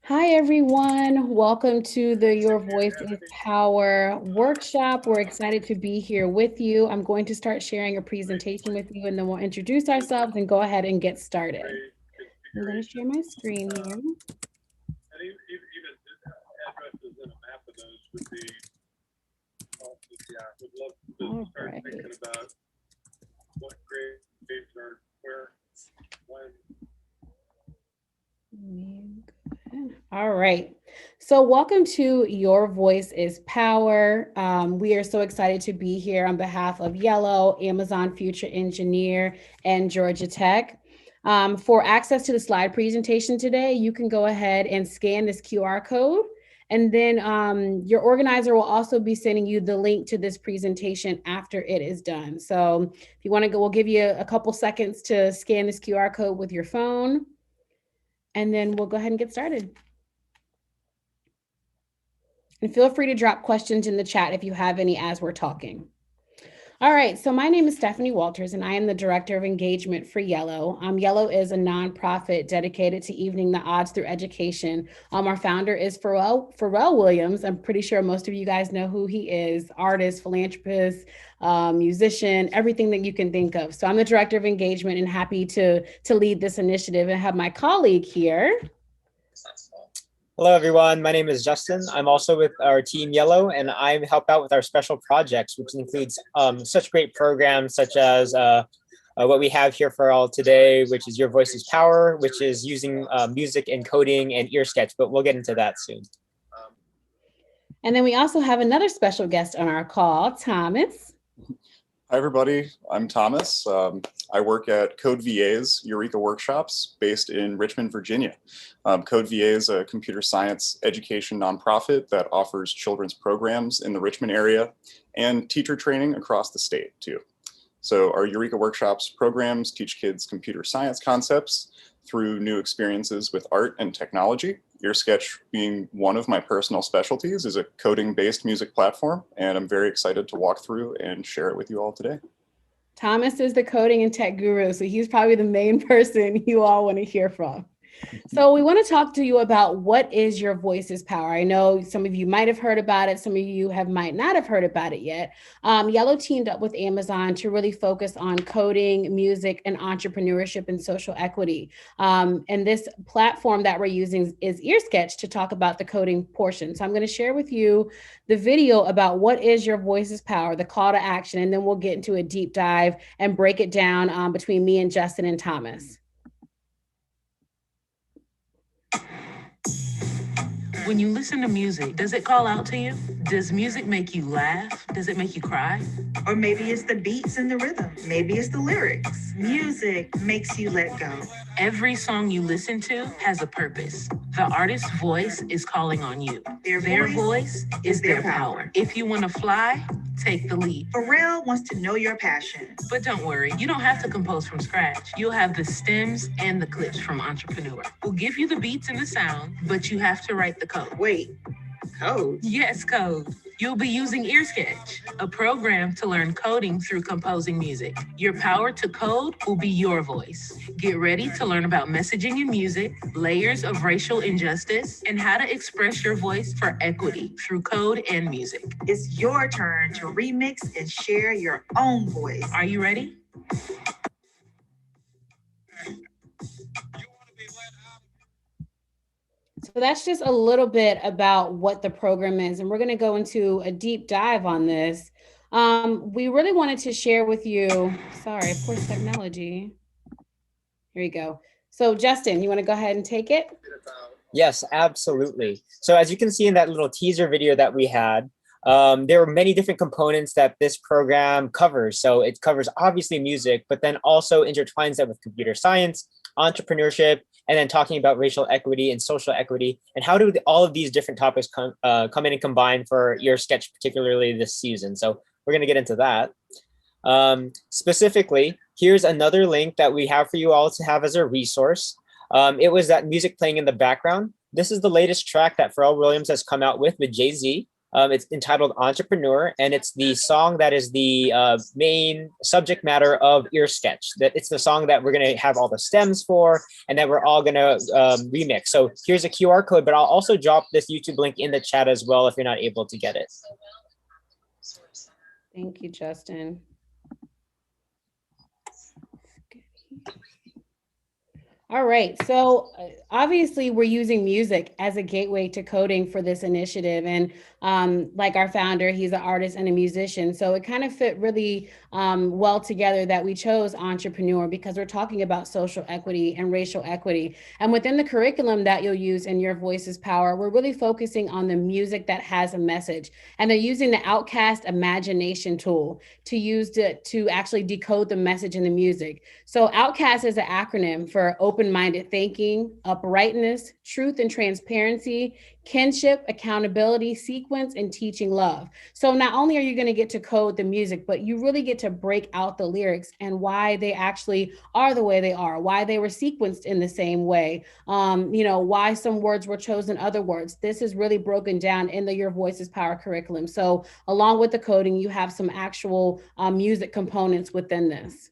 Hi, everyone. Welcome to the Your Voice is Power workshop. We're excited to be here with you. I'm going to start sharing a presentation with you, and then we'll introduce ourselves and go ahead and get started. I'm going to share my screen here. All right. All right. So, welcome to Your Voice is Power. We are so excited to be here on behalf of Yellow, Amazon Future Engineer, and Georgia Tech. For access to the slide presentation today, you can go ahead and scan this QR code. And then your organizer will also be sending you the link to this presentation after it is done. So, if you want to go, we'll give you a couple seconds to scan this QR code with your phone. And then we'll go ahead and get started. And feel free to drop questions in the chat if you have any as we're talking. All right, so my name is Stephanie Walters, and I am the Director of Engagement for Yellow. Yellow is a nonprofit dedicated to evening the odds through education. Our founder is Pharrell Williams. I'm pretty sure most of you guys know who he is: artist, philanthropist, musician, everything that you can think of. So I'm the Director of Engagement and happy to lead this initiative and have my colleague here. Hello, everyone. My name is Justin. I'm also with our team Yellow, and I help out with our special projects, which includes such great programs such as what we have here for all today, which is Your Voice is Power, which is using music and coding and EarSketch, but we'll get into that soon. And then we also have another special guest on our call, Thomas. Hi, everybody. I'm Thomas. I work at Code VA's Eureka Workshops based in Richmond, Virginia. Code VA is a computer science education nonprofit that offers children's programs in the Richmond area and teacher training across the state, too. So our Eureka Workshops programs teach kids computer science concepts through new experiences with art and technology. EarSketch, being one of my personal specialties, is a coding-based music platform, and I'm very excited to walk through and share it with you all today. Thomas is the coding and tech guru, so he's probably the main person you all want to hear from. So we want to talk to you about what is Your Voice's Power. I know some of you might have heard about it. Some of you might not have heard about it yet. Yellow teamed up with Amazon to really focus on coding, music, and entrepreneurship and social equity. And this platform that we're using is EarSketch to talk about the coding portion. So I'm going to share with you the video about what is Your Voice's Power, the call to action, and then we'll get into a deep dive and break it down between me and Justin and Thomas. When you listen to music, does it call out to you? Does music make you laugh? Does it make you cry? Or maybe it's the beats and the rhythm. Maybe it's the lyrics. Music makes you let go. Every song you listen to has a purpose. The artist's voice is calling on you. Their voice is their power. If you want to fly, take the leap. Pharrell wants to know your passion. But don't worry, you don't have to compose from scratch. You'll have the stems and the clips from Entrepreneur. We'll give you the beats and the sound, but you have to write the code. Wait, code? Yes, code. You'll be using EarSketch, a program to learn coding through composing music. Your power to code will be your voice. Get ready to learn about messaging in music, layers of racial injustice, and how to express your voice for equity through code and music. It's your turn to remix and share your own voice. Are you ready? So that's just a little bit about what the program is, and we're going to go into a deep dive on this. We really wanted to share with you, sorry, of course, technology. Here you go. So Justin, you want to go ahead and take it? Yes, absolutely. So as you can see in that little teaser video that we had, there are many different components that this program covers. So it covers obviously music, but then also intertwines that with computer science, entrepreneurship, and then talking about racial equity and social equity, and how do all of these different topics come in and combine for EarSketch, particularly this season. So we're going to get into that. Specifically, here's another link that we have for you all to have as a resource. It was that music playing in the background. This is the latest track that Pharrell Williams has come out with Jay-Z. It's entitled Entrepreneur, and it's the song that is the main subject matter of EarSketch. That it's the song that we're going to have all the stems for, and that we're all going to remix. So here's a QR code, but I'll also drop this YouTube link in the chat as well if you're not able to get it. Thank you, Justin. All right, so obviously we're using music as a gateway to coding for this initiative. And like our founder, he's an artist and a musician. So it kind of fit really well together that we chose entrepreneur, because we're talking about social equity and racial equity. And within the curriculum that you'll use in Your Voice is Power, we're really focusing on the music that has a message. And they're using the Outcast Imagination tool to use to actually decode the message in the music. So Outcast is an acronym for open-minded thinking, uprightness, truth and transparency, kinship, accountability, sequence, and teaching love. So not only are you going to get to code the music, but you really get to break out the lyrics and why they actually are the way they are, why they were sequenced in the same way, why some words were chosen other words. This is really broken down in the Your Voice is Power curriculum. So along with the coding, you have some actual music components within this.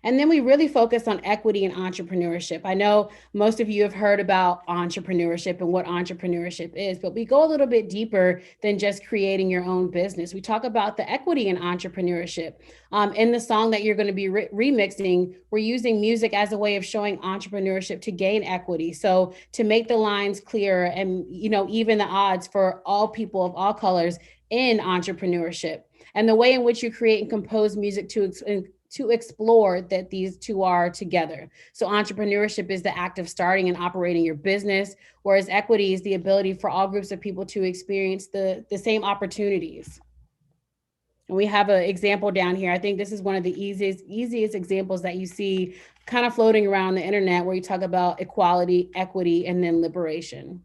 And then we really focus on equity and entrepreneurship. I know most of you have heard about entrepreneurship and what entrepreneurship is, but we go a little bit deeper than just creating your own business. We talk about the equity in entrepreneurship. In the song that you're going to be remixing, we're using music as a way of showing entrepreneurship to gain equity. So to make the lines clearer and, even the odds for all people of all colors in entrepreneurship, and the way in which you create and compose music to explore that these two are together. So entrepreneurship is the act of starting and operating your business, whereas equity is the ability for all groups of people to experience the same opportunities. And we have an example down here. I think this is one of the easiest examples that you see kind of floating around the internet, where you talk about equality, equity, and then liberation.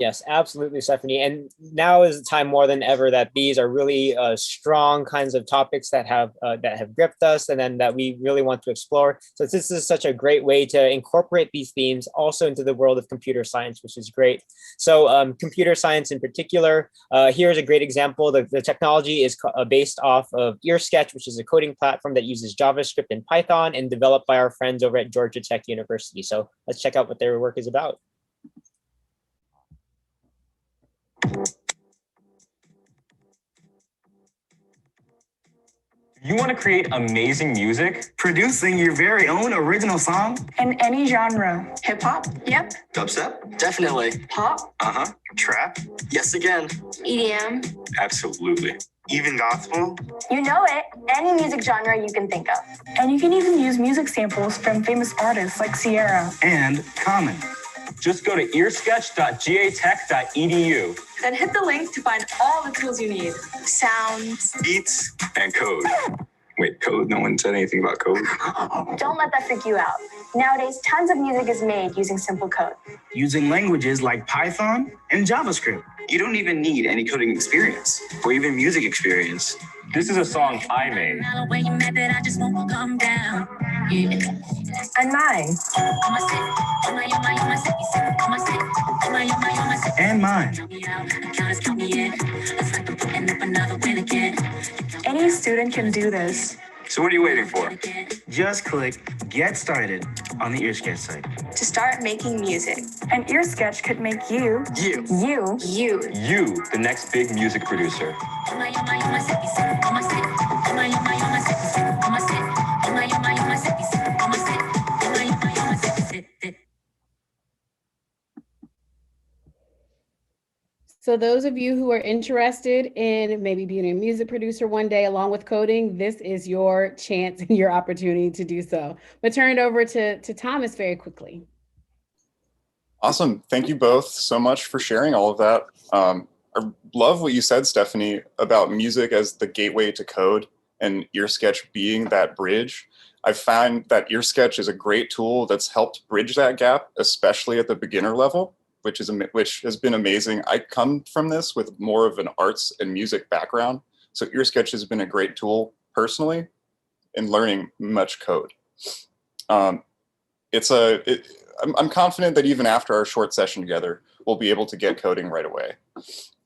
Yes, absolutely, Stephanie. And now is the time more than ever that these are really strong kinds of topics that have gripped us, and then that we really want to explore. So this is such a great way to incorporate these themes also into the world of computer science, which is great. So computer science in particular, here's a great example. The technology is based off of EarSketch, which is a coding platform that uses JavaScript and Python, and developed by our friends over at Georgia Tech University. So let's check out what their work is about. You want to create amazing music? Producing your very own original song? In any genre. Hip hop? Yep. Dubstep? Definitely. Pop? Uh-huh. Trap? Yes again. EDM? Absolutely. Even gospel? You know it. Any music genre you can think of. And you can even use music samples from famous artists like Sierra. And Common. Just go to earsketch.gatech.edu. Then hit the link to find all the tools you need. Sounds. Beats. And code. Wait, code? No one said anything about code? Don't let that freak you out. Nowadays, tons of music is made using simple code. Using languages like Python and JavaScript. You don't even need any coding experience or even music experience. This is a song I made. And mine. And mine. Any student can do this. So what are you waiting for? Just click Get Started on the EarSketch site. To start making music. And EarSketch could make you. You. You. You. You, the next big music producer. So those of you who are interested in maybe being a music producer one day along with coding, this is your chance and your opportunity to do so. But turn it over to Thomas very quickly. Awesome. Thank you both so much for sharing all of that. I love what you said, Stephanie, about music as the gateway to code and EarSketch being that bridge. I find that EarSketch is a great tool that's helped bridge that gap, especially at the beginner level, which has been amazing. I come from this with more of an arts and music background, so EarSketch has been a great tool personally in learning much code. I'm confident that even after our short session together, we'll be able to get coding right away.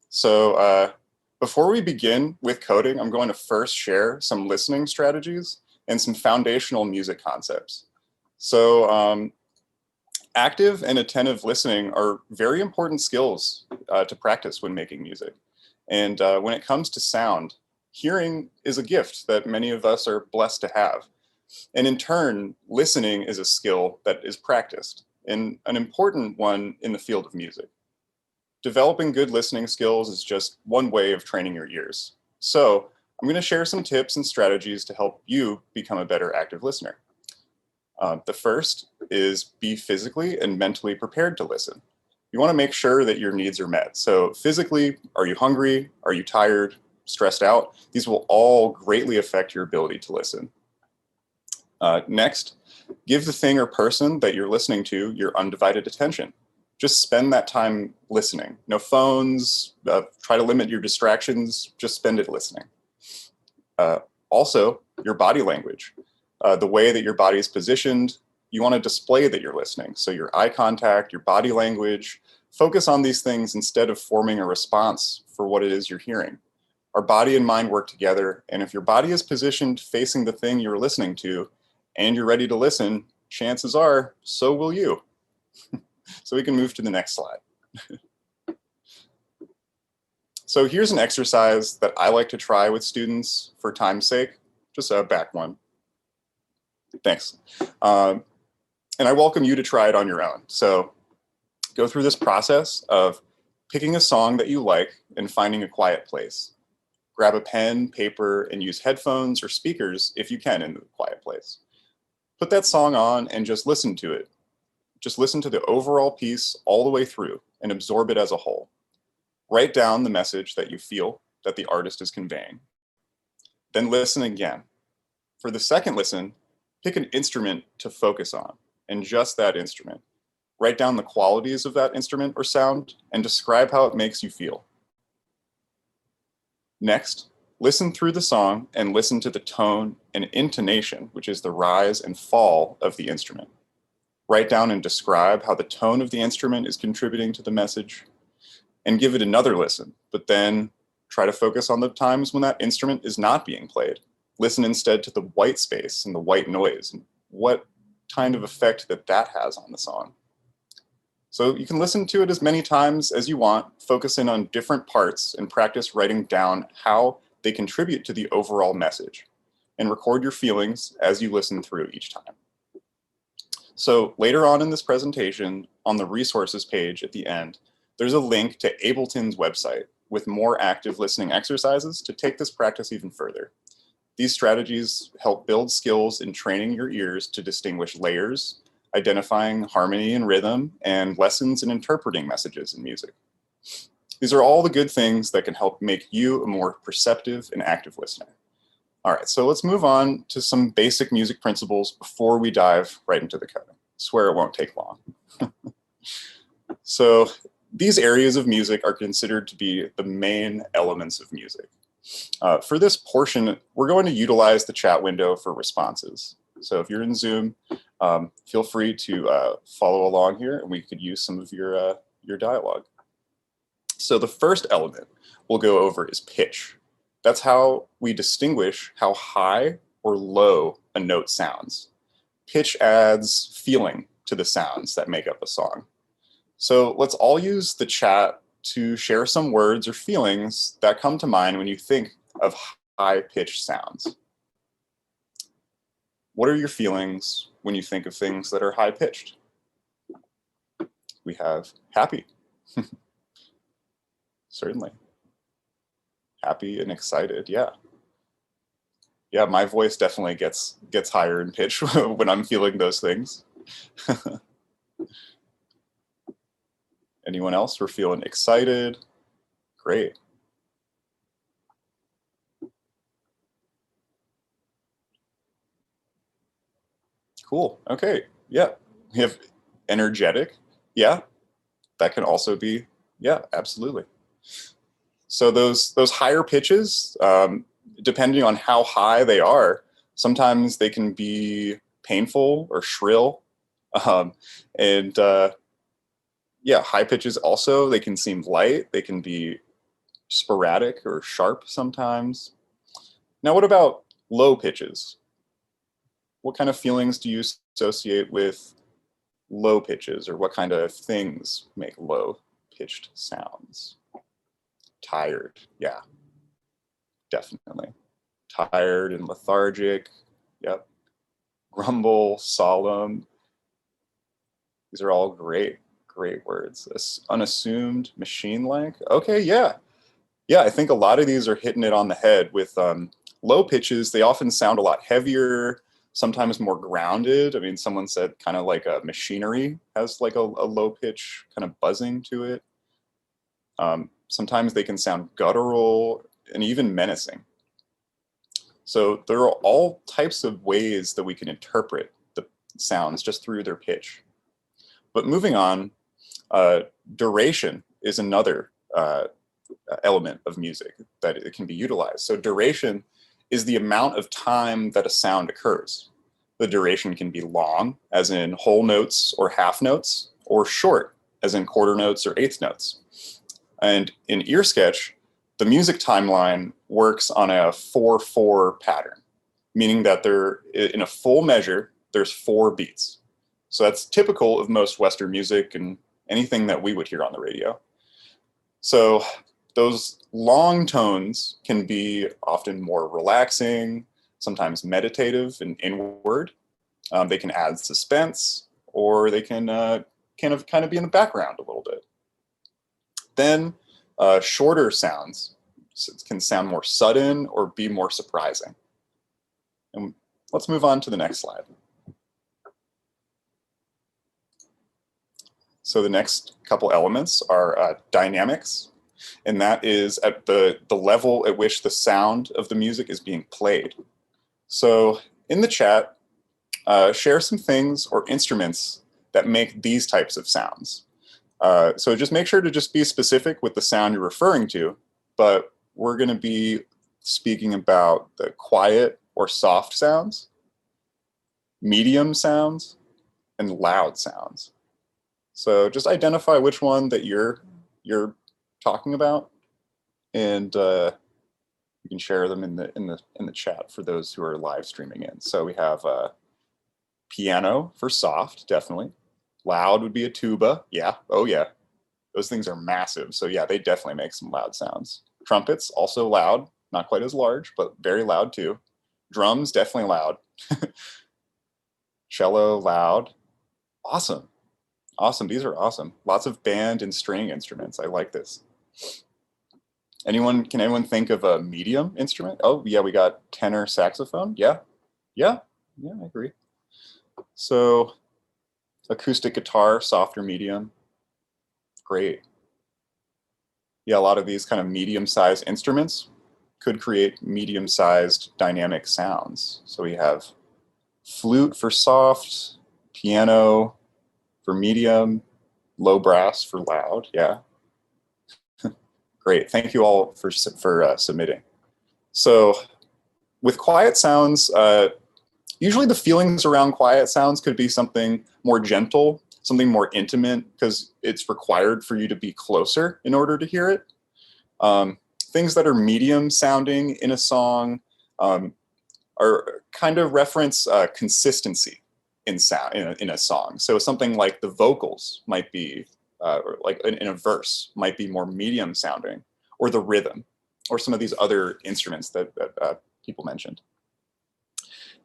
So before we begin with coding, I'm going to first share some listening strategies and some foundational music concepts. So active and attentive listening are very important skills to practice when making music. And when it comes to sound, hearing is a gift that many of us are blessed to have. And in turn, listening is a skill that is practiced, and an important one in the field of music. Developing good listening skills is just one way of training your ears. So I'm going to share some tips and strategies to help you become a better active listener. The first is be physically and mentally prepared to listen. You want to make sure that your needs are met. So physically, are you hungry? Are you tired? Stressed out? These will all greatly affect your ability to listen. Next, give the thing or person that you're listening to your undivided attention. Just spend that time listening. No phones, try to limit your distractions, just spend it listening. Also, your body language. The way that your body is positioned, you want to display that you're listening. So your eye contact, your body language, focus on these things instead of forming a response for what it is you're hearing. Our body and mind work together, and if your body is positioned facing the thing you're listening to, and you're ready to listen, chances are, so will you. So we can move to the next slide. So here's an exercise that I like to try with students for time's sake. Just back one. Thanks. And I welcome you to try it on your own. So go through this process of picking a song that you like and finding a quiet place. Grab a pen, paper, and use headphones or speakers if you can in the quiet place. Put that song on and just listen to it. Just listen to the overall piece all the way through and absorb it as a whole. Write down the message that you feel that the artist is conveying. Then listen again. For the second listen, pick an instrument to focus on, and just that instrument. Write down the qualities of that instrument or sound and describe how it makes you feel. Next, listen through the song and listen to the tone and intonation, which is the rise and fall of the instrument. Write down and describe how the tone of the instrument is contributing to the message, and give it another listen, but then try to focus on the times when that instrument is not being played. Listen instead to the white space and the white noise and what kind of effect that has on the song. So you can listen to it as many times as you want, focus in on different parts, and practice writing down how they contribute to the overall message, and record your feelings as you listen through each time. So later on in this presentation, on the resources page at the end, there's a link to Ableton's website with more active listening exercises to take this practice even further. These strategies help build skills in training your ears to distinguish layers, identifying harmony and rhythm, and lessons in interpreting messages in music. These are all the good things that can help make you a more perceptive and active listener. All right, so let's move on to some basic music principles before we dive right into the coding. I swear it won't take long. So these areas of music are considered to be the main elements of music. For this portion, we're going to utilize the chat window for responses. So if you're in Zoom, feel free to follow along here, and we could use some of your dialogue. So the first element we'll go over is pitch. That's how we distinguish how high or low a note sounds. Pitch adds feeling to the sounds that make up a song. So let's all use the chat to share some words or feelings that come to mind when you think of high-pitched sounds. What are your feelings when you think of things that are high-pitched? We have happy. Certainly. Happy and excited, yeah. Yeah, my voice definitely gets higher in pitch when I'm feeling those things. Anyone else? We're feeling excited. Great. Cool. Okay. Yeah. We have energetic. Yeah. That can also be, yeah, absolutely. So those higher pitches, depending on how high they are, sometimes they can be painful or shrill. Um, and yeah, high pitches also, they can seem light. They can be sporadic or sharp sometimes. Now, what about low pitches? What kind of feelings do you associate with low pitches, or what kind of things make low pitched sounds? Tired, yeah, definitely. Tired and lethargic, yep. Grumble, solemn. These are all great words. Unassummed, machine-like. Okay, yeah. Yeah, I think a lot of these are hitting it on the head with low pitches. They often sound a lot heavier, sometimes more grounded. I mean, someone said kind of like a machinery has like a low pitch kind of buzzing to it. Sometimes they can sound guttural and even menacing. So there are all types of ways that we can interpret the sounds just through their pitch. But moving on, duration is another element of music that it can be utilized. So duration is the amount of time that a sound occurs. The duration can be long, as in whole notes or half notes, or short, as in quarter notes or eighth notes. And in EarSketch, the music timeline works on a 4/4 pattern, meaning that in a full measure, there's 4 beats. So that's typical of most Western music and anything that we would hear on the radio. So those long tones can be often more relaxing, sometimes meditative and inward. They can add suspense, or they can kind of be in the background a little bit. Then shorter sounds can sound more sudden or be more surprising. And let's move on to the next slide. So the next couple elements are dynamics, and that is at the level at which the sound of the music is being played. So in the chat, share some things or instruments that make these types of sounds. So just make sure to just be specific with the sound you're referring to, but we're going to be speaking about the quiet or soft sounds, medium sounds, and loud sounds. So just identify which one that you're talking about, and you can share them in the chat for those who are live streaming in. So we have piano for soft, definitely. Loud would be a tuba. Yeah. Oh yeah. Those things are massive. So yeah, they definitely make some loud sounds. Trumpets, also loud, not quite as large, but very loud too. Drums, definitely loud. Cello, loud. Awesome. Awesome. These are awesome. Lots of band and string instruments. I like this. Can anyone think of a medium instrument? Oh yeah, we got tenor saxophone. Yeah. Yeah. Yeah, I agree. So acoustic guitar, soft or medium. Great. Yeah, a lot of these kind of medium-sized instruments could create medium-sized dynamic sounds. So we have flute for soft, piano for medium, low brass for loud. Yeah. Great. Thank you all for submitting. So with quiet sounds, usually the feelings around quiet sounds could be something more gentle, something more intimate, because it's required for you to be closer in order to hear it. Things that are medium sounding in a song are kind of reference consistency in sound in a song. So something like the vocals might be, or like in a verse, might be more medium sounding, or the rhythm, or some of these other instruments that people mentioned.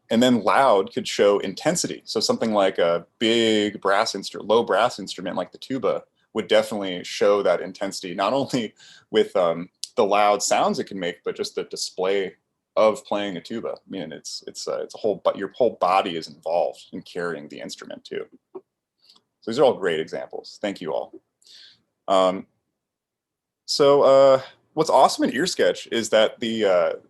And then loud could show intensity. So something like a big brass instrument, low brass instrument like the tuba would definitely show that intensity, not only with the loud sounds it can make, but just the display of playing a tuba. I mean, it's a whole, but your whole body is involved in carrying the instrument too. So these are all great examples. Thank you all. What's awesome in EarSketch is that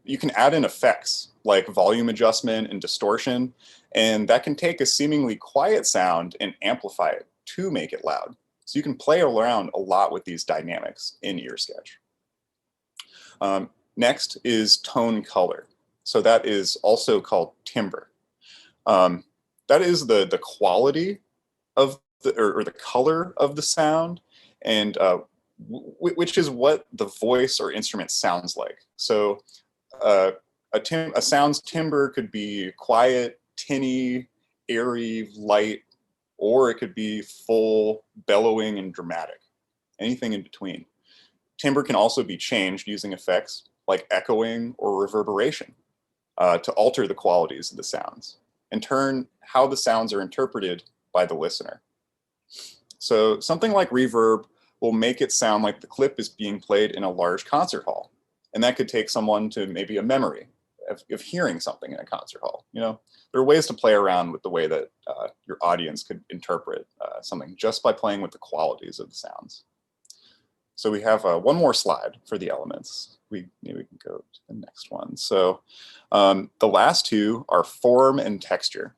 you can add in effects like volume adjustment and distortion, and that can take a seemingly quiet sound and amplify it to make it loud. So you can play around a lot with these dynamics in EarSketch. Next is tone color. So that is also called timbre. That is the quality of or the color of the sound, and which is what the voice or instrument sounds like. So a sound's timbre could be quiet, tinny, airy, light, or it could be full, bellowing, and dramatic. Anything in between. Timbre can also be changed using effects like echoing or reverberation to alter the qualities of the sounds and turn how the sounds are interpreted by the listener. So something like reverb will make it sound like the clip is being played in a large concert hall. And that could take someone to maybe a memory of hearing something in a concert hall. You know, there are ways to play around with the way that your audience could interpret something just by playing with the qualities of the sounds. So we have one more slide for the elements. Maybe we can go to the next one. So the last two are form and texture.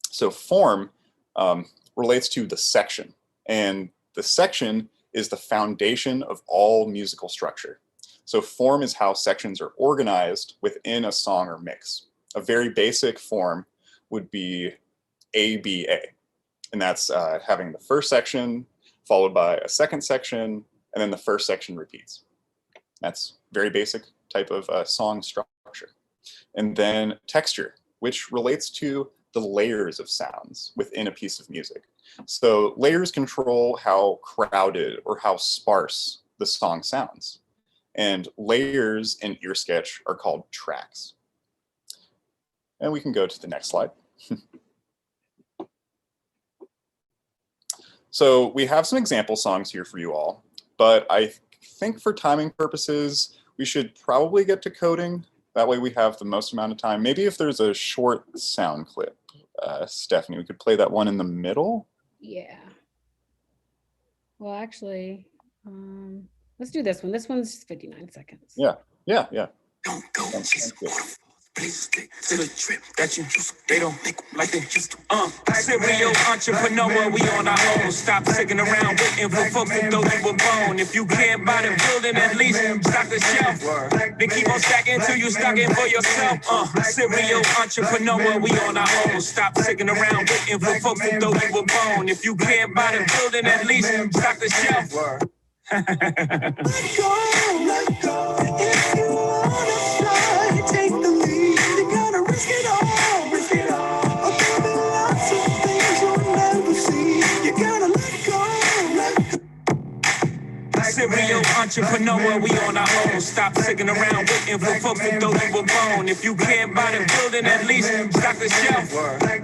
So form relates to the section, and the section is the foundation of all musical structure. So form is how sections are organized within a song or mix. A very basic form would be ABA, and that's having the first section followed by a second section, and then the first section repeats. That's very basic type of song structure. And then texture, which relates to the layers of sounds within a piece of music. So layers control how crowded or how sparse the song sounds. And layers in EarSketch are called tracks. And we can go to the next slide. So we have some example songs here for you all, but I think for timing purposes, we should probably get to coding. That way we have the most amount of time. Maybe if there's a short sound clip, Stephanie, we could play that one in the middle. Yeah. Well, actually, let's do this one. This one's 59 seconds. Yeah. Don't go chase waterfalls, places to the trip that you just, they don't think like they used to. Serial entrepreneur, we on our own. Stop sticking around waiting for folks to throw you a bone. If you can't buy the building, at least stock the shelf. Then keep on stacking till you stock it for yourself. Serial entrepreneur, we on our own. Stop sticking around waiting for folks to throw you a bone. If you can't buy the building, at least stock the shelf. Let go. If you wanna fly, take the lead. You gotta risk it all, risk it all. There'll be lots of things you'll never see. You gotta let go. Serial entrepreneur, we on our own. Stop sticking around waiting for folks to throw you a bone. If you can't buy the building, at least stock the shelf.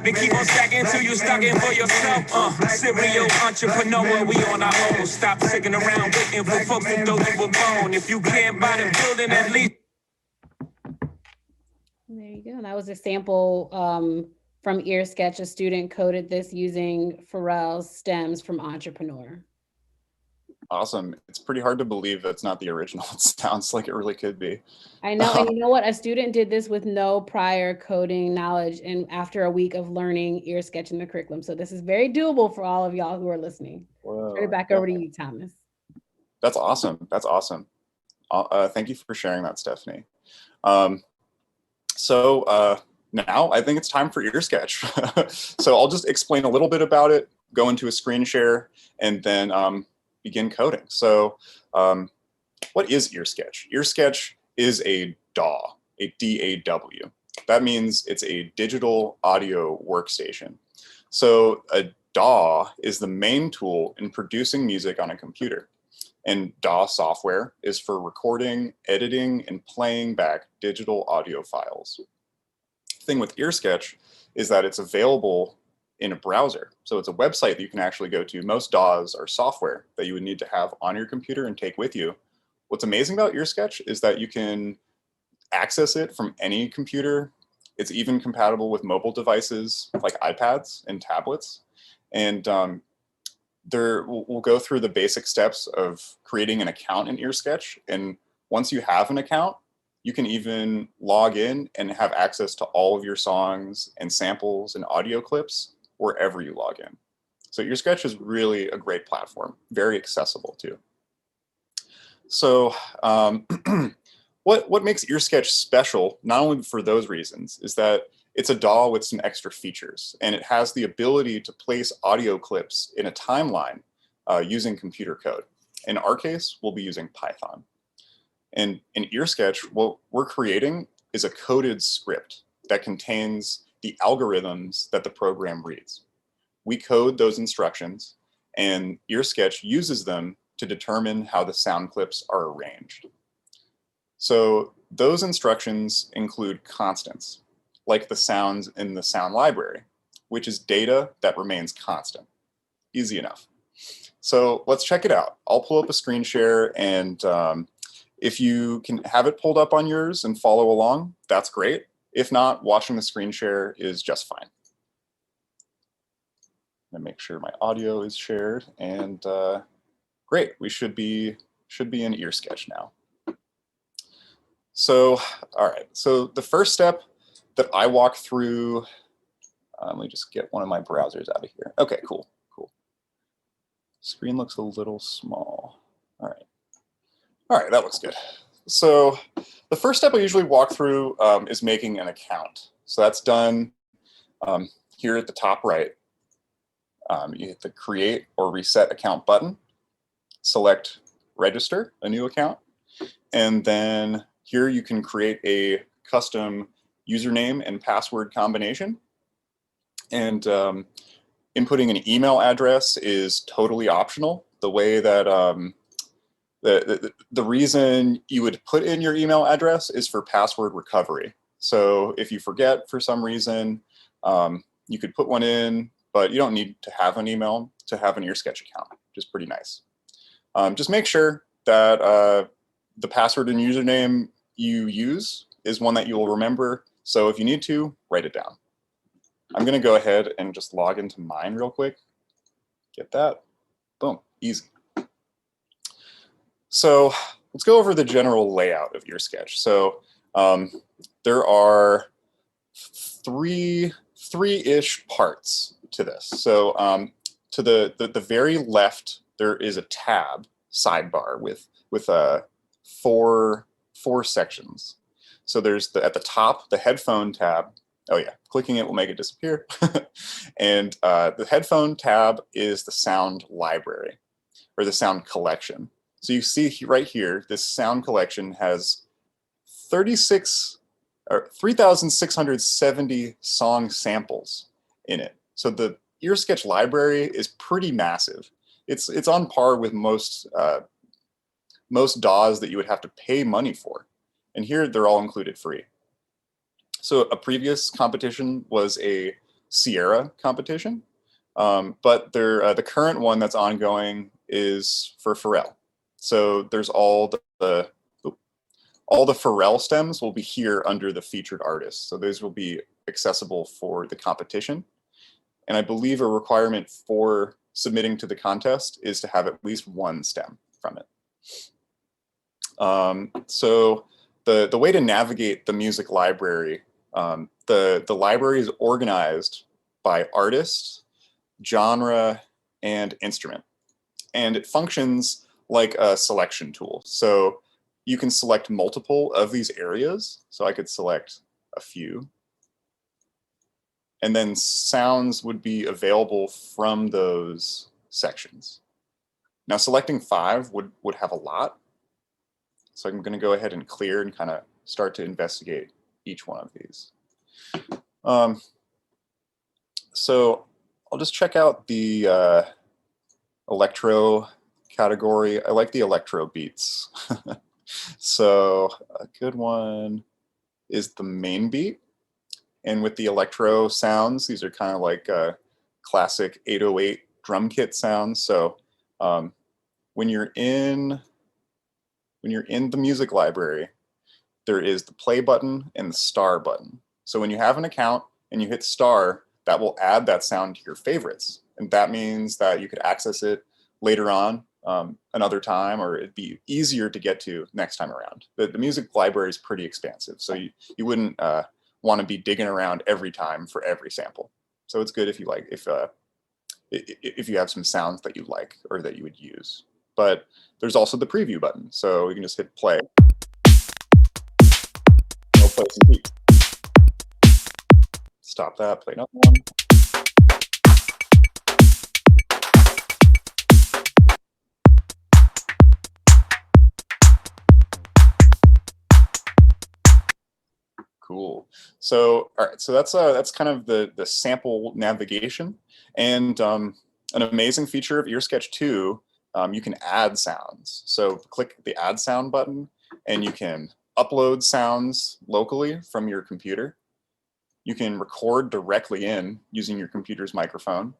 Then keep on stacking till you stock it for yourself. Serial entrepreneur, we on our own. Stop sticking around waiting for folks to throw you a bone. If you can't buy the building, at least. There you go. That was a sample from EarSketch. A student coded this using Pharrell's stems from Entrepreneur. Awesome. It's pretty hard to believe that's not the original. It sounds like it really could be. I know. And you know what? A student did this with no prior coding knowledge and after a week of learning EarSketch in the curriculum. So this is very doable for all of y'all who are listening. Whoa. Turn it back over to you, Thomas. That's awesome. That's awesome. Thank you for sharing that, Stephanie. So now I think it's time for EarSketch. So I'll just explain a little bit about it, go into a screen share, and then begin coding. So what is EarSketch? EarSketch is a DAW, a D-A-W. That means it's a digital audio workstation. So a DAW is the main tool in producing music on a computer. And DAW software is for recording, editing, and playing back digital audio files. The thing with EarSketch is that it's available in a browser. So it's a website that you can actually go to. Most DAWs are software that you would need to have on your computer and take with you. What's amazing about EarSketch is that you can access it from any computer. It's even compatible with mobile devices like iPads and tablets. And we'll go through the basic steps of creating an account in EarSketch. And once you have an account, you can even log in and have access to all of your songs and samples and audio clips wherever you log in. So EarSketch is really a great platform, very accessible too. So what makes EarSketch special, not only for those reasons, is that It's a DAW with some extra features, and it has the ability to place audio clips in a timeline using computer code. In our case, we'll be using Python. And in EarSketch, what we're creating is a coded script that contains the algorithms that the program reads. We code those instructions, and EarSketch uses them to determine how the sound clips are arranged. So those instructions include constants, like the sounds in the sound library, which is data that remains constant. Easy enough. So let's check it out. I'll pull up a screen share, and if you can have it pulled up on yours and follow along, that's great. If not, watching the screen share is just fine. I'm gonna make sure my audio is shared, and great, we should be in EarSketch now. So, all right, so the first step that I walk through, let me just get one of my browsers out of here. Okay, cool. Screen looks a little small. All right, that looks good. So the first step I usually walk through is making an account. So that's done here at the top right. You hit the create or reset account button, select register a new account, and then here you can create a custom username and password combination. And inputting an email address is totally optional. The way that the reason you would put in your email address is for password recovery. So if you forget for some reason, you could put one in, but you don't need to have an email to have an EarSketch account, which is pretty nice. Just make sure that the password and username you use is one that you will remember. So if you need to, write it down. I'm going to go ahead and just log into mine real quick. Get that. Boom. Easy. So let's go over the general layout of EarSketch. So there are three-ish parts to this. So to the very left, there is a tab sidebar with four sections. So there's at the top, the headphone tab. Oh yeah, clicking it will make it disappear. And the headphone tab is the sound library or the sound collection. So you see right here, this sound collection has 3,670 song samples in it. So the EarSketch library is pretty massive. It's on par with most DAWs that you would have to pay money for. And here they're all included free. So a previous competition was a Sierra competition, but the current one that's ongoing is for Pharrell. So there's all the Pharrell stems will be here under the featured artists. So those will be accessible for the competition. And I believe a requirement for submitting to the contest is to have at least one stem from it. So the way to navigate the music library, the library is organized by artist, genre, and instrument. And it functions like a selection tool. So you can select multiple of these areas. So I could select a few. And then sounds would be available from those sections. Now selecting 5 would have a lot. So I'm going to go ahead and clear and kind of start to investigate each one of these. So I'll just check out the electro category. I like the electro beats. So a good one is the main beat. And with the electro sounds, these are kind of like classic 808 drum kit sounds. So when you're in the music library, there is the play button and the star button. So when you have an account and you hit star, that will add that sound to your favorites. And that means that you could access it later on another time, or it'd be easier to get to next time around. The music library is pretty expansive, so you wouldn't want to be digging around every time for every sample. So it's good if you like, if you have some sounds that you like or that you would use. But there's also the preview button, so you can just hit play. It'll play some beats. stop that, play another one. Cool. So, all right. So that's kind of the sample navigation, and an amazing feature of EarSketch 2. You can add sounds. So click the Add Sound button, and you can upload sounds locally from your computer. You can record directly in using your computer's microphone,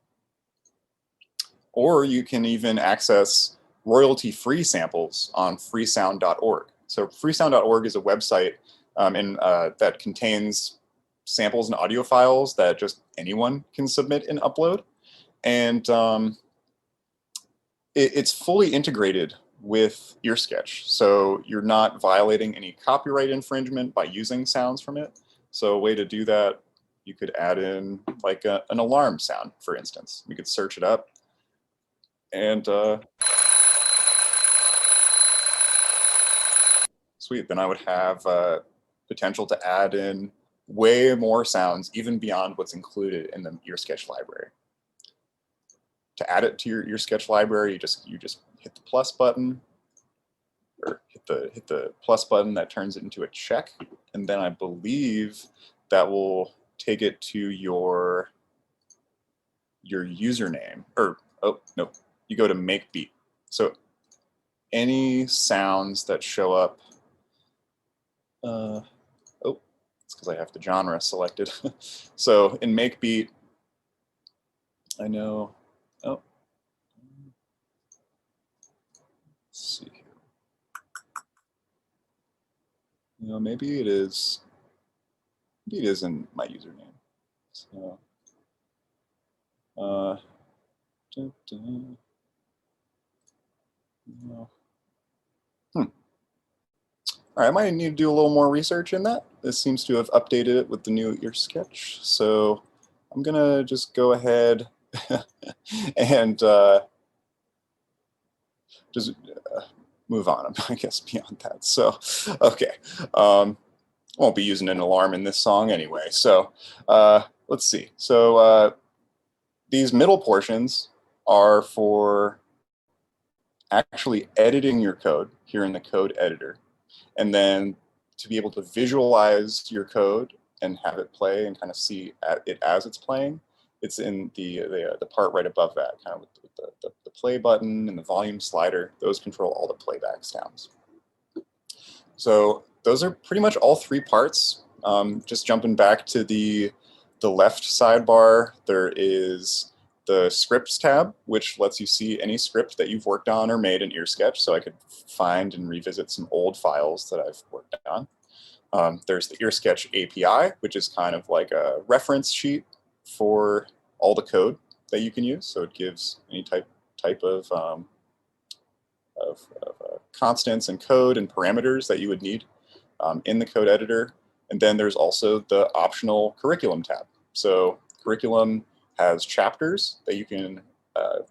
or you can even access royalty-free samples on freesound.org. So freesound.org is a website that contains samples and audio files that just anyone can submit and upload. And it's fully integrated with EarSketch. So you're not violating any copyright infringement by using sounds from it. So a way to do that, you could add in like an alarm sound, for instance. We could search it up. And sweet, then I would have potential to add in way more sounds, even beyond what's included in the EarSketch library. To add it to your EarSketch library, you just hit the plus button, or hit the plus button that turns it into a check, and then I believe that will take it to your username. Or oh no, you go to make beat. So any sounds that show up. Oh, it's because I have the genre selected. So in make beat, I know. Oh, let's see here. You know, maybe it is. Maybe it is in my username. So, no. All right, I might need to do a little more research in that. This seems to have updated it with the new EarSketch. So I'm gonna just go ahead and just move on, I guess, beyond that. So, okay. Won't be using an alarm in this song anyway. So let's see. So these middle portions are for actually editing your code here in the code editor. And then to be able to visualize your code and have it play and kind of see it as it's playing, it's in the part right above that, kind of with the play button and the volume slider. Those control all the playback sounds. So those are pretty much all three parts. Just jumping back to the left sidebar, there is the scripts tab, which lets you see any script that you've worked on or made in EarSketch. So I could find and revisit some old files that I've worked on. There's the EarSketch API, which is kind of like a reference sheet for all the code that you can use. So it gives any type of constants and code and parameters that you would need in the code editor. And then there's also the optional curriculum tab. So curriculum has chapters that you can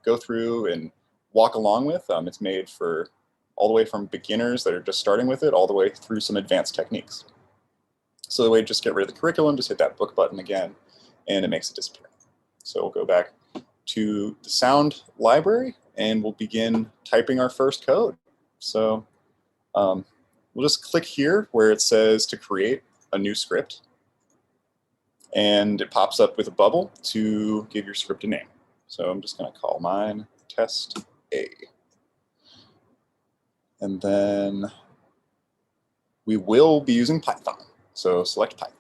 go through and walk along with. It's made for all the way from beginners that are just starting with it all the way through some advanced techniques. So the way to just get rid of the curriculum, just hit that book button again, and it makes it disappear. So we'll go back to the sound library, and we'll begin typing our first code. So we'll just click here where it says to create a new script. And it pops up with a bubble to give your script a name. So I'm just going to call mine test A. And then we will be using Python. So select Python.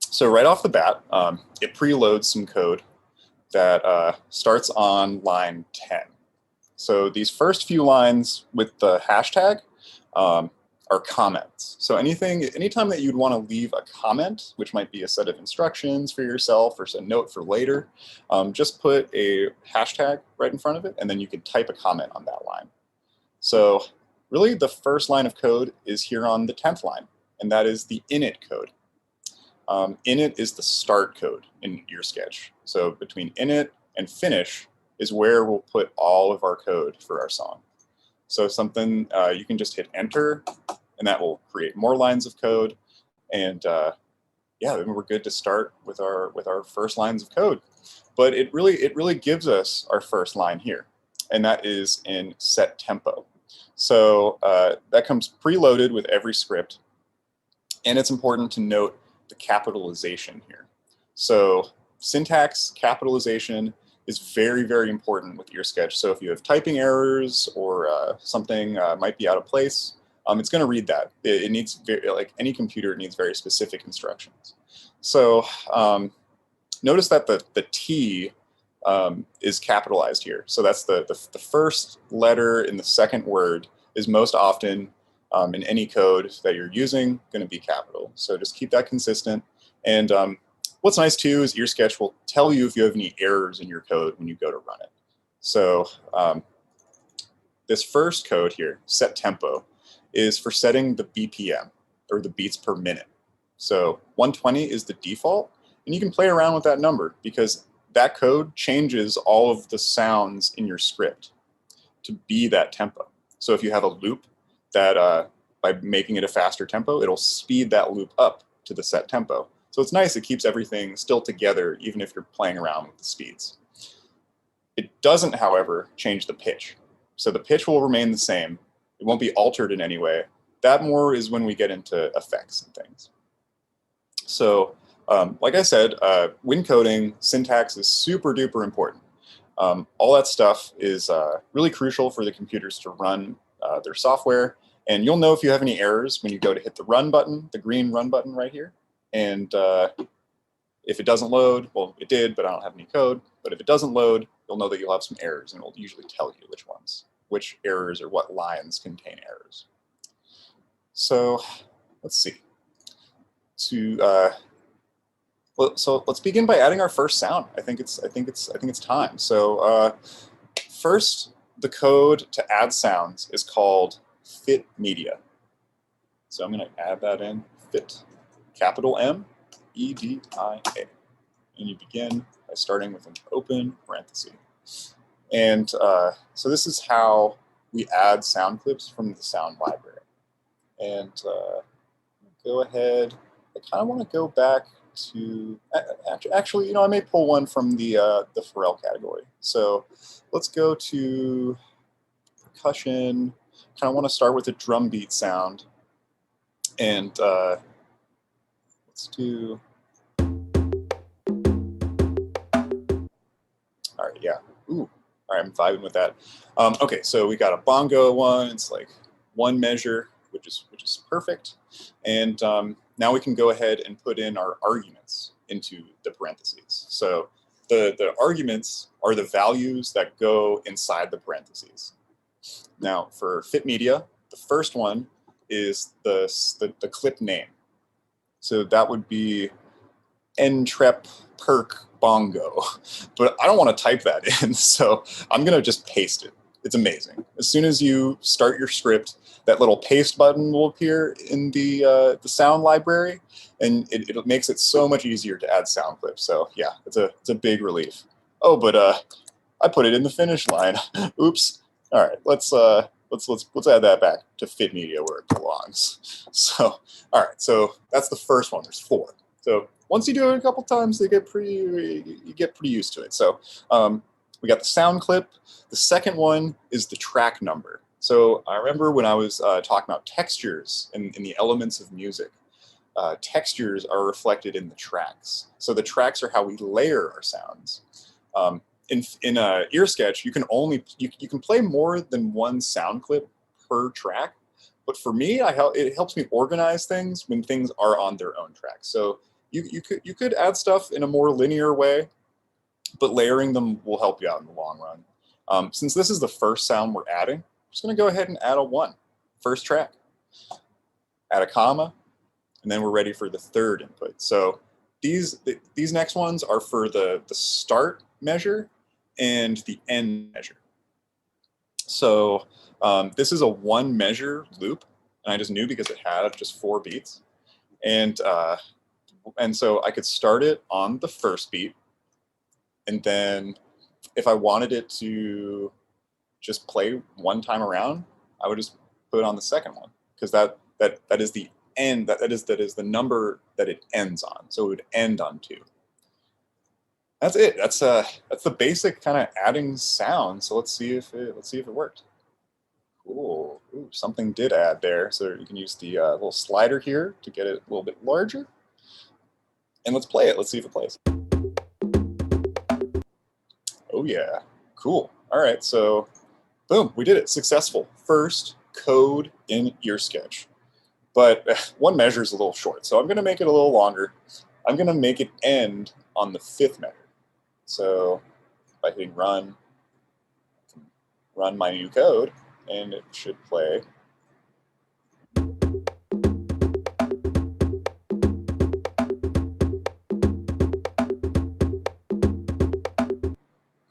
So right off the bat, it preloads some code that starts on line 10. So these first few lines with the hashtag are comments. So anytime that you'd want to leave a comment, which might be a set of instructions for yourself or a note for later, just put a hashtag right in front of it, and then you can type a comment on that line. So really the first line of code is here on the 10th line, and that is the init code. Init is the start code in EarSketch. So between init and finish is where we'll put all of our code for our song. So something you can just hit enter, and that will create more lines of code. And yeah, then we're good to start with our first lines of code. But it really gives us our first line here, and that is in set tempo. So that comes preloaded with every script, and it's important to note the capitalization here. So syntax capitalization is very important with EarSketch. So if you have typing errors or something might be out of place, it's going to read that. It needs like any computer, it needs very specific instructions. So notice that the T is capitalized here. So that's the first letter in the second word is most often in any code that you're using going to be capital. So just keep that consistent. And what's nice too is EarSketch will tell you if you have any errors in your code when you go to run it. So this first code here, set tempo, is for setting the BPM, or the beats per minute. So 120 is the default, and you can play around with that number because that code changes all of the sounds in your script to be that tempo. So if you have a loop that by making it a faster tempo, it'll speed that loop up to the set tempo. So it's nice, it keeps everything still together even if you're playing around with the speeds. It doesn't, however, change the pitch. So the pitch will remain the same. It won't be altered in any way. That more is when we get into effects and things. So like I said, when coding, syntax is super duper important. All that stuff is really crucial for the computers to run their software. And you'll know if you have any errors when you go to hit the run button, the green run button right here. And if it doesn't load, well, it did, but I don't have any code. But if it doesn't load, you'll know that you'll have some errors, and it will usually tell you which errors or what lines contain errors. So let's see. So let's begin by adding our first sound. I think it's time. So first, the code to add sounds is called fit media. So I'm going to add that in, fit, capital M, E-D-I-A. And you begin by starting with an open parenthesis. And so this is how we add sound clips from the sound library. And go ahead. I kind of want to go back to, actually, I may pull one from the Pharrell category. So let's go to percussion. Kind of want to start with a drum beat sound. And let's do, all right, yeah. Ooh, all right, I'm vibing with that. Okay, so we got a bongo one. It's like one measure, which is perfect. And now we can go ahead and put in our arguments into the parentheses. So the arguments are the values that go inside the parentheses. Now for fit media, the first one is the clip name. So that would be Entrep Perk Bongo, but I don't want to type that in, so I'm gonna just paste it. It's amazing. As soon as you start your script, that little paste button will appear in the sound library, and it makes it so much easier to add sound clips. So yeah, it's a big relief. Oh, but I put it in the finish line. Oops. All right, let's add that back to fit media where it belongs. So all right, so that's the first one. There's 4. So once you do it a couple times, you get pretty used to it. So we got the sound clip. The second one is the track number. So I remember when I was talking about textures in the elements of music, textures are reflected in the tracks. So the tracks are how we layer our sounds. In EarSketch, you can play more than one sound clip per track. But for me, it helps me organize things when things are on their own tracks. So you could add stuff in a more linear way, but layering them will help you out in the long run. Since this is the first sound we're adding, I'm just going to go ahead and add a 1, first track. Add a comma, and then we're ready for the third input. So these next ones are for the start measure and the end measure. So this is a 1 measure loop, and I just knew because it had just 4 beats. And so I could start it on the first beat, and then if I wanted it to just play one time around, I would just put it on the second one, because that is the end, that is the number that it ends on. So it would end on 2. That's it. That's the basic kind of adding sound. So let's see if it worked. Cool. Ooh, something did add there. So you can use the little slider here to get it a little bit larger. And let's play it. Let's see if it plays. Oh yeah. Cool. All right. So boom, we did it. Successful. First code in EarSketch. But one measure is a little short, so I'm going to make it a little longer. I'm going to make it end on the 5th measure. So by hitting run, run my new code, and it should play.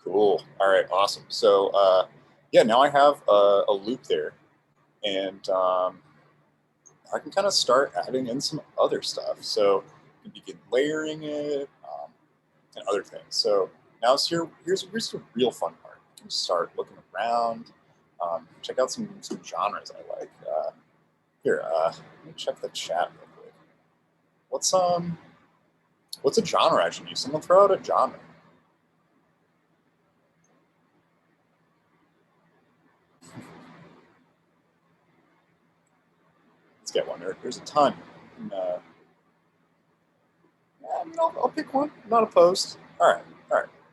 Cool. All right, awesome. So yeah, now I have a loop there, and I can kind of start adding in some other stuff. So you can begin layering it and other things. So now here's the real fun part. You can start looking around, check out some genres I like. Here, let me check the chat real quick. What's a genre I should use? Someone throw out a genre. Let's get one. There's a ton. And, I'll pick one. I'm not opposed. All right.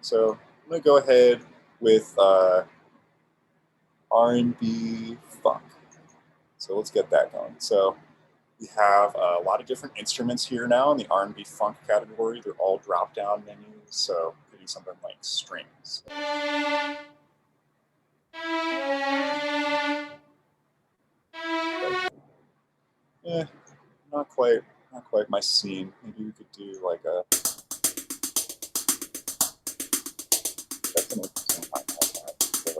So I'm gonna go ahead with R&B funk. So let's get that going. So we have a lot of different instruments here now in the R&B funk category. They're all drop-down menus. So we could do something like strings. Okay. Not quite my scene. Maybe we could do like a. That's an interesting line so.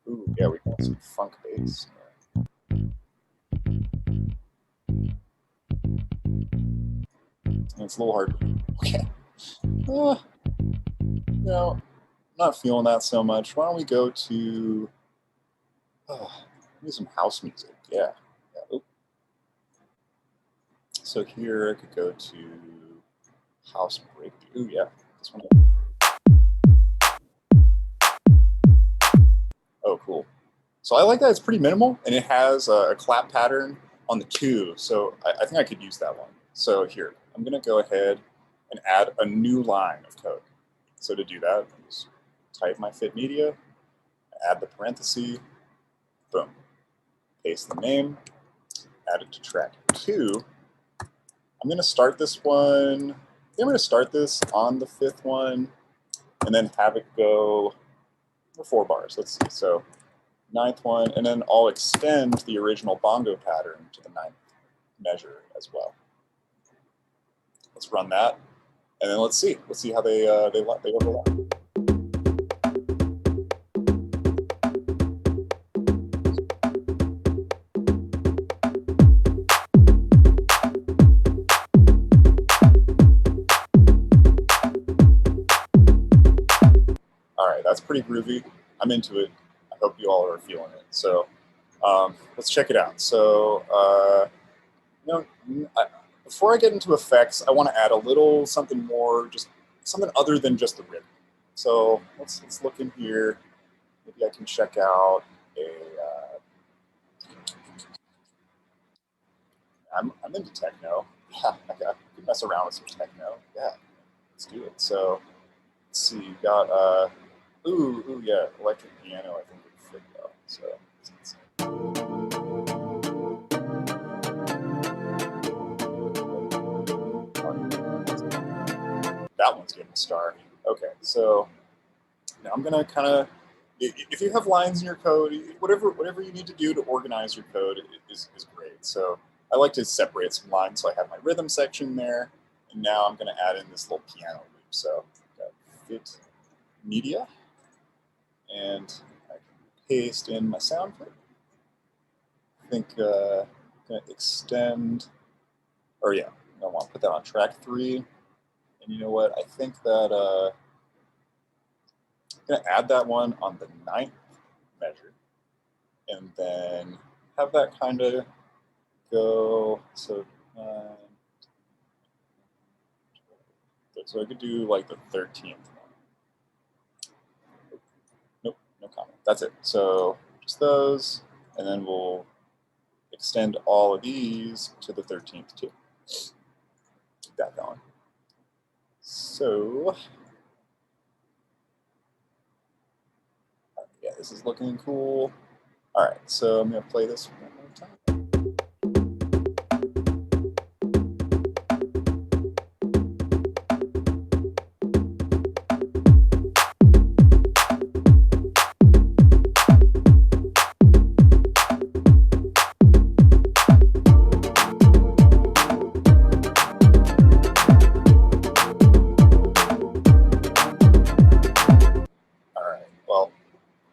Ooh, yeah, we got some funk bass. And it's a little hard. Okay. No, not feeling that so much. Why don't we go to maybe some house music? Yeah. Ooh. So here I could go to house break. Ooh, yeah. This one. Oh, cool. So I like that it's pretty minimal, and it has a clap pattern on the 2. So I think I could use that one. So here, I'm going to go ahead and add a new line of code. So to do that, just type my fit media, add the parenthesis, boom, paste the name, add it to track 2. I'm going to start this one. I'm going to start this on the 5th one, and then have it go for 4 bars. Let's see. So 9th one, and then I'll extend the original bongo pattern to the 9th measure as well. Let's run that, and then let's see how they overlap. All right, that's pretty groovy. I'm into it. I hope you all are feeling it. So let's check it out. So before I get into effects, I want to add a little something more, just something other than just the rhythm. So let's look in here. Maybe I can check out a. I'm into techno. Yeah, I can mess around with some techno. Yeah, let's do it. So let's see. You got ooh yeah, electric piano. I think would fit well. So let's see. That one's getting a star. Okay, so now I'm gonna kind of, if you have lines in your code, whatever you need to do to organize your code is great. So I like to separate some lines. So I have my rhythm section there, and now I'm gonna add in this little piano loop. So I've got fit media, and I can paste in my sound clip. I think I'm gonna extend, or yeah, I want to put that on track 3. And you know what? I think that I'm going to add that one on the 9th measure. And then have that kind of go. So I could do like the 13th one. Nope, no comment. That's it. So just those, and then we'll extend all of these to the 13th too. Keep that going. So yeah, this is looking cool. All right, so I'm gonna play this one more time.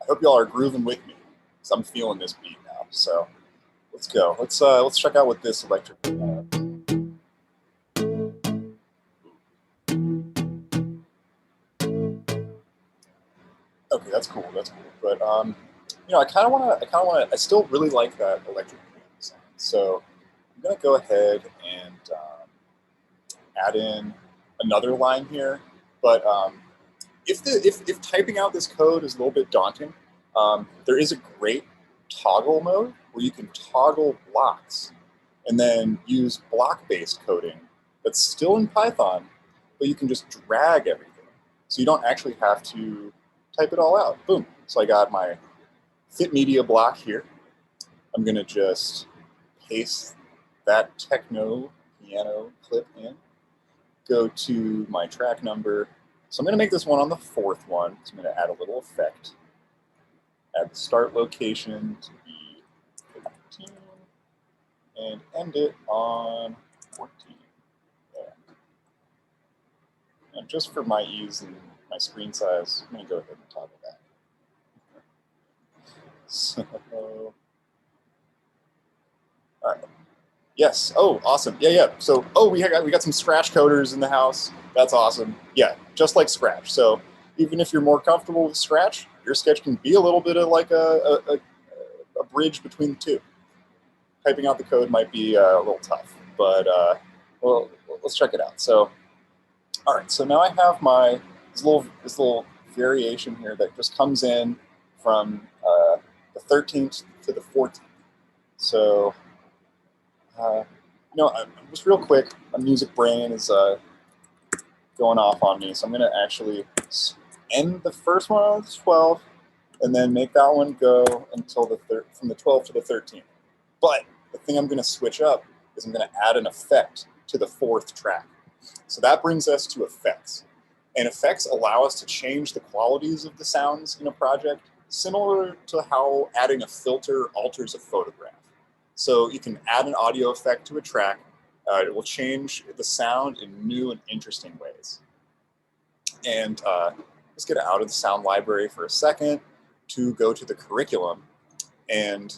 Hope y'all are grooving with me, because I'm feeling this beat now. So let's go. Let's check out what this electric. Okay, that's cool. That's cool. But you know, I still really like that electric piano sound. So I'm gonna go ahead and add in another line here. But if typing out this code is a little bit daunting, there is a great toggle mode where you can toggle blocks and then use block-based coding that's still in Python, but you can just drag everything. So you don't actually have to type it all out. Boom. So I got my fit media block here. I'm gonna just paste that techno piano clip in, go to my track number. So I'm gonna make this one on the 4th one. So I'm gonna add a little effect. Add the start location to be 15 and end it on 14. There. And just for my ease and my screen size, I'm gonna go ahead and toggle that. So, all right. Yes. Oh, awesome. Yeah. So, we got some Scratch coders in the house. That's awesome. Yeah, just like Scratch. So, even if you're more comfortable with Scratch, EarSketch can be a little bit of like a bridge between the two. Typing out the code might be a little tough, but well, let's check it out. So, all right. So now I have my this little variation here that just comes in from the 13th to the 14th. So. You know, just real quick, my music brain is going off on me, so I'm going to actually end the first one on the 12th, and then make that one go until from the 12th to the 13th. But the thing I'm going to switch up is I'm going to add an effect to the 4th track. So that brings us to effects. And effects allow us to change the qualities of the sounds in a project, similar to how adding a filter alters a photograph. So you can add an audio effect to a track. It will change the sound in new and interesting ways. And let's get out of the sound library for a second to go to the curriculum. And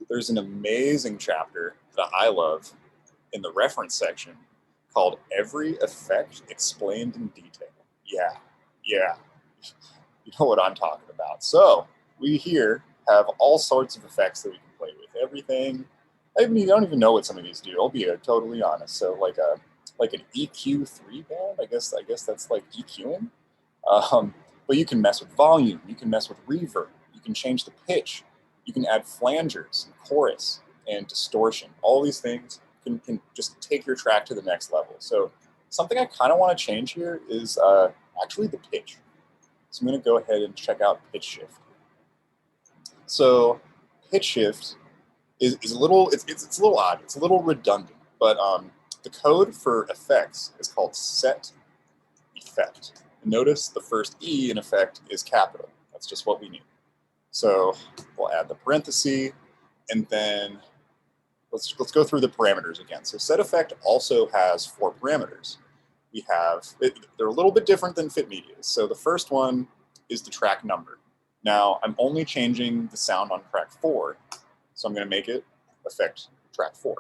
there's an amazing chapter that I love in the reference section called Every Effect Explained in Detail. Yeah. You know what I'm talking about. So we here have all sorts of effects that we can play with. Everything. I don't even know what some of these do. I'll be totally honest. So like an EQ3 band, I guess that's like EQing. But you can mess with volume. You can mess with reverb. You can change the pitch. You can add flangers, and chorus, and distortion. All these things can just take your track to the next level. So something I kind of want to change here is actually the pitch. So I'm going to go ahead and check out pitch shift. So pitch shift is a little it's a little odd. It's a little redundant, but the code for effects is called set effect. Notice the first E in effect is capital. That's just what we need. So we'll add the parenthesis, and then let's go through the parameters again. So set effect also has 4 parameters. We have they're a little bit different than fit medias. So the first one is the track number. Now I'm only changing the sound on track 4. So I'm going to make it effect track 4.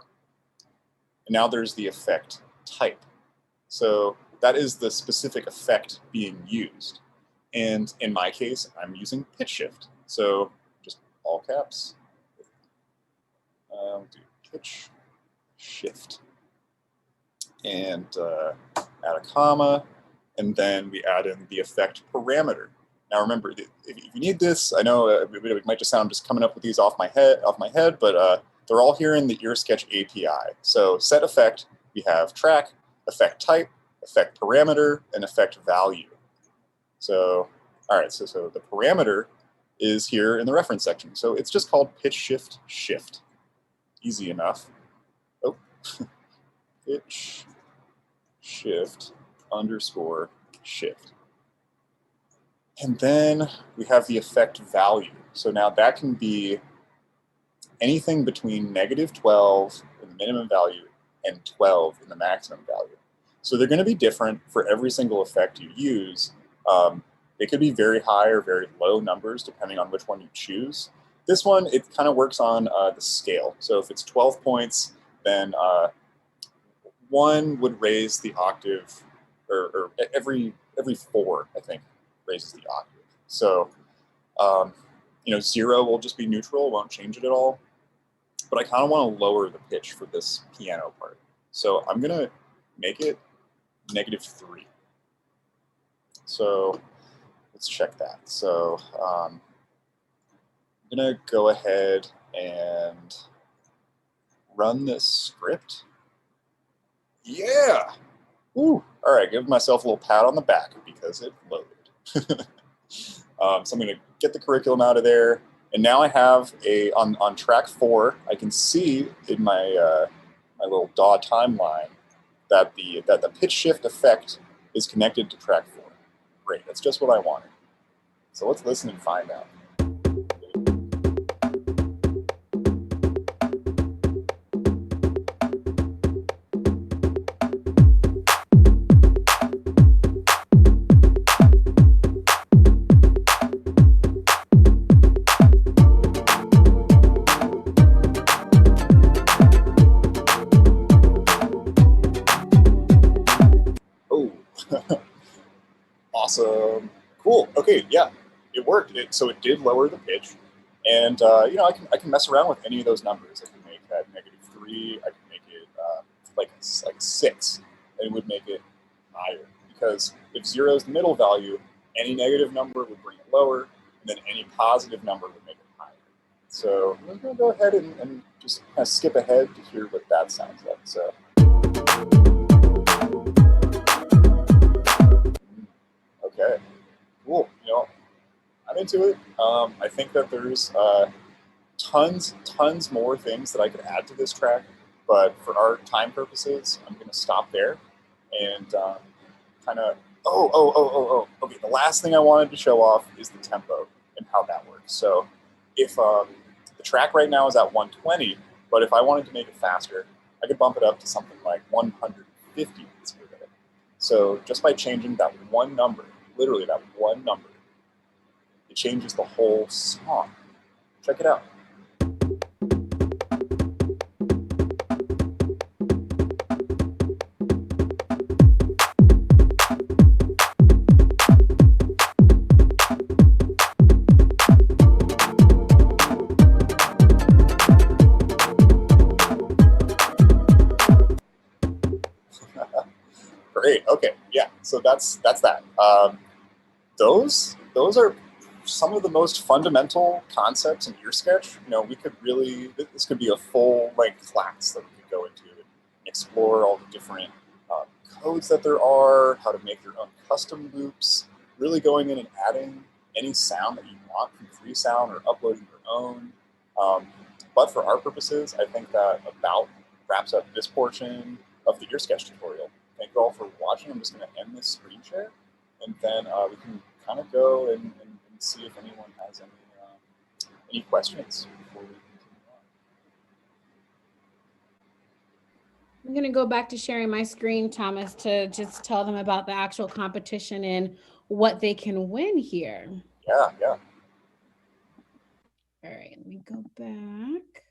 And now there's the effect type. So that is the specific effect being used. And in my case, I'm using pitch shift. So just all caps, do pitch shift and add a comma, and then we add in the effect parameter. Now remember, if you need this, I know it might just sound just coming up with these off my head, but they're all here in the EarSketch API. So set effect, we have track, effect type, effect parameter, and effect value. So, all right, so the parameter is here in the reference section. So it's just called pitch shift shift. Easy enough. Oh, pitch shift underscore shift. And then we have the effect value. So now that can be anything between -12 in the minimum value and 12 in the maximum value. So they're going to be different for every single effect you use. They could be very high or very low numbers depending on which one you choose. This one, it kind of works on the scale. So if it's 12 points, then 1 would raise the octave, or every 4, I think, raises the octave. So, 0 will just be neutral, won't change it at all. But I kind of want to lower the pitch for this piano part. So I'm going to make it -3. So let's check that. So I'm going to go ahead and run this script. Yeah! Ooh. All right, give myself a little pat on the back because it loaded. So I'm going to get the curriculum out of there. And now I have on track 4, I can see in my my little DAW timeline that the pitch shift effect is connected to track 4. Great, that's just what I wanted. So let's listen and find out. Awesome. Cool. Okay. Yeah, it worked. So it did lower the pitch, and I can mess around with any of those numbers. I can make that -3. I can make it like 6, and it would make it higher because if 0 is the middle value, any negative number would bring it lower, and then any positive number would make it higher. So I'm going to go ahead and just kind of skip ahead to hear what that sounds like. So. Okay, cool. I'm into it. I think that there's tons more things that I could add to this track, but for our time purposes, I'm going to stop there and kind of. Okay, the last thing I wanted to show off is the tempo and how that works. So if the track right now is at 120, but if I wanted to make it faster, I could bump it up to something like 150 beats per minute. So just by changing that one number, literally that one number, it changes the whole song. Check it out. Great. Okay. Yeah. So that's that. Those are some of the most fundamental concepts in EarSketch. We could really, this could be a full-length class that we could go into and explore all the different codes that there are, how to make your own custom loops, really going in and adding any sound that you want from free sound or uploading your own. But for our purposes, I think that about wraps up this portion of the EarSketch tutorial. Thank you all for watching. I'm just going to end this screen share, and then we can kind of go and see if anyone has any questions before we continue on. I'm going to go back to sharing my screen, Thomas, to just tell them about the actual competition and what they can win here. Yeah. All right, let me go back.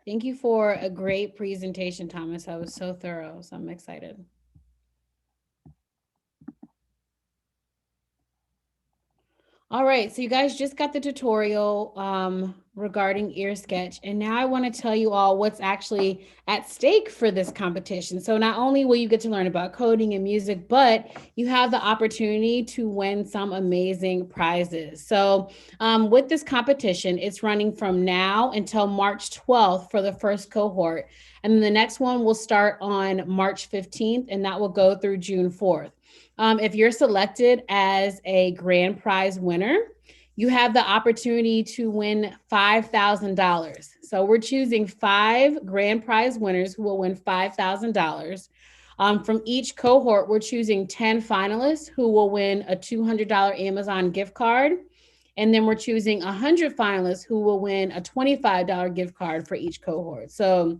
Thank you for a great presentation, Thomas. That was so thorough, so I'm excited. All All right, so you guys just got the tutorial regarding EarSketch, and now I want to tell you all what's actually at stake for this competition. So not only will you get to learn about coding and music, but you have the opportunity to win some amazing prizes. So with this competition, it's running from now until March 12th for the first cohort, and then the next one will start on March 15th, and that will go through June 4th. If you're selected as a grand prize winner, you have the opportunity to win $5,000. So we're choosing 5 grand prize winners who will win $5,000. From each cohort, we're choosing 10 finalists who will win a $200 Amazon gift card. And then we're choosing 100 finalists who will win a $25 gift card for each cohort. So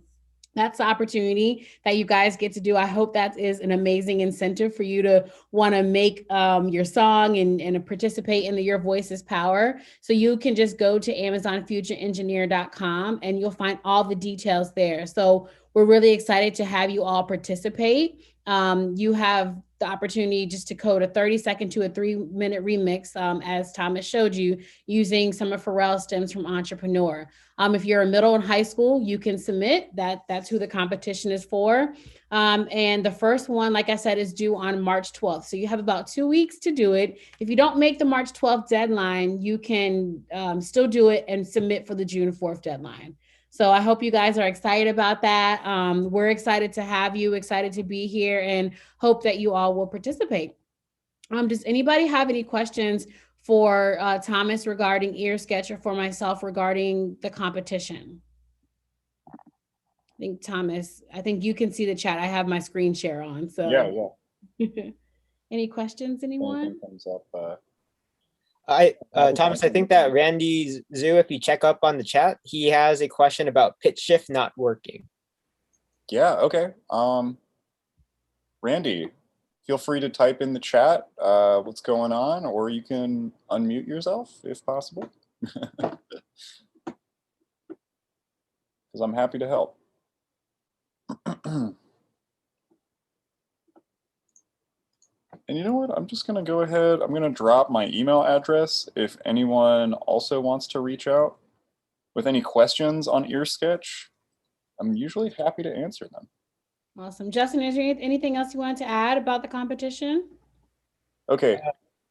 that's the opportunity that you guys get to do. I hope that is an amazing incentive for you to want to make your song and participate in the Your Voice is Power. So you can just go to AmazonFutureEngineer.com and you'll find all the details there. So we're really excited to have you all participate. You have the opportunity just to code a 30-second to a 3-minute remix, as Thomas showed you, using some of Pharrell's stems from Entrepreneur. If you're a middle and high school, you can submit. That's who the competition is for. And the first one, like I said, is due on March 12th. So you have about 2 weeks to do it. If you don't make the March 12th deadline, you can still do it and submit for the June 4th deadline. So I hope you guys are excited about that. We're excited to have you, excited to be here, and hope that you all will participate. Does anybody have any questions for Thomas regarding EarSketch, or for myself regarding the competition? I think Thomas, I think you can see the chat. I have my screen share on. So Yeah. Any questions, anyone? Anything comes up, Thomas, I think that Randy Zoo, if you check up on the chat, he has a question about pitch shift not working. Yeah, okay. Randy, feel free to type in the chat what's going on, or you can unmute yourself if possible. Because I'm happy to help. And you know what? I'm just going to go ahead. I'm going to drop my email address if anyone also wants to reach out with any questions on EarSketch. I'm usually happy to answer them. Awesome. Justin, is there anything else you wanted to add about the competition? Okay.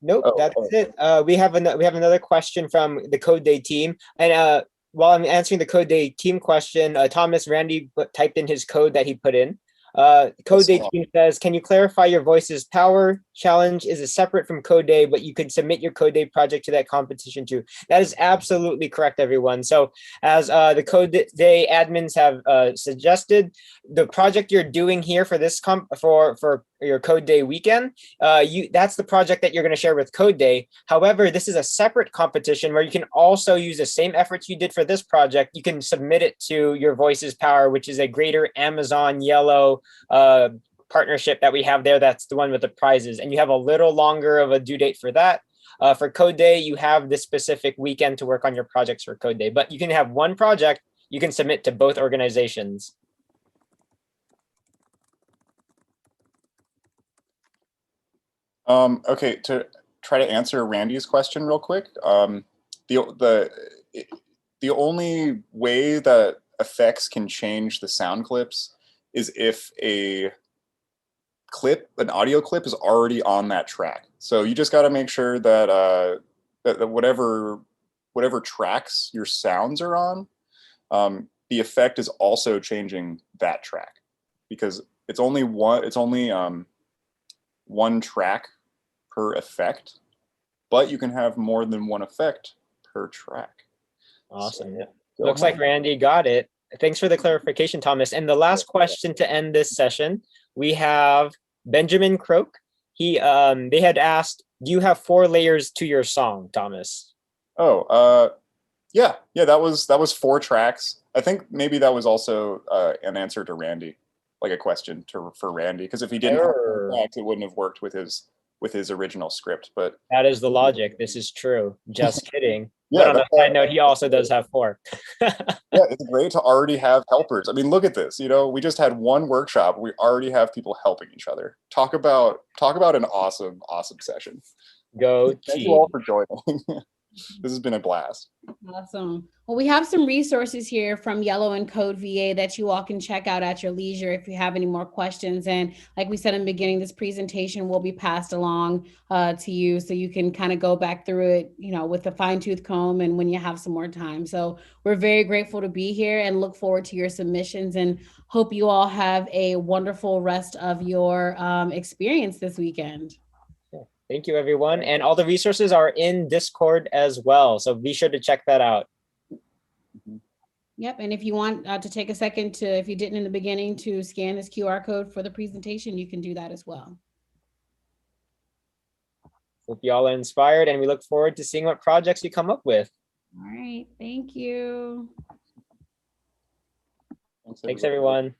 Nope, that's it. We have another question from the Code Day team. And while I'm answering the Code Day team question, Thomas Randy typed in his code that he put in. Code Day team says, can you clarify Your Voice's Power challenge is separate from Code Day, but you could submit your Code Day project to that competition too? That is absolutely correct, everyone. So as the Code Day admins have suggested, the project you're doing here for this for your Code Day weekend, that's the project that you're going to share with Code Day. However, this is a separate competition where you can also use the same efforts you did for this project. You can submit it to Your Voice's Power, which is a greater Amazon Yellow partnership that we have there. That's the one with the prizes, and you have a little longer of a due date for that. For Code Day, you have this specific weekend to work on your projects for Code Day, but you can have one project you can submit to both organizations. Okay, to try to answer Randy's question real quick, the only way that effects can change the sound clips is if an audio clip is already on that track. So you just got to make sure that that whatever tracks your sounds are on, the effect is also changing that track, because it's only one track per effect, but you can have more than one effect per track. Awesome. So, looks like Randy got it. Thanks for the clarification, Thomas. And the last question to end this session, we have Benjamin Croak. They had asked, do you have 4 layers to your song, Thomas? Oh, yeah, that was 4 tracks. I think maybe that was also an answer to Randy, like a question for Randy, because if he didn't have 4 tracks, it wouldn't have worked with his original script. But that is the logic. This is true. Just kidding. Yeah, but on a side note, he also does have 4. Yeah, it's great to already have helpers. I mean, look at this. You know, we just had one workshop. We already have people helping each other. Talk about an awesome session. Go Thank you team. all for joining. This has been a blast. Awesome. Well, we have some resources here from Yellow and Code VA that you all can check out at your leisure if you have any more questions. And like we said in the beginning, this presentation will be passed along to you so you can kind of go back through it, you know, with a fine-tooth comb and when you have some more time. So we're very grateful to be here and look forward to your submissions and hope you all have a wonderful rest of your experience this weekend. Thank you, everyone. And all the resources are in Discord as well. So be sure to check that out. Yep. And if you want to take a second to, if you didn't in the beginning, to scan this QR code for the presentation, you can do that as well. Hope you all are inspired, and we look forward to seeing what projects you come up with. All right. Thank you. Thanks, everyone.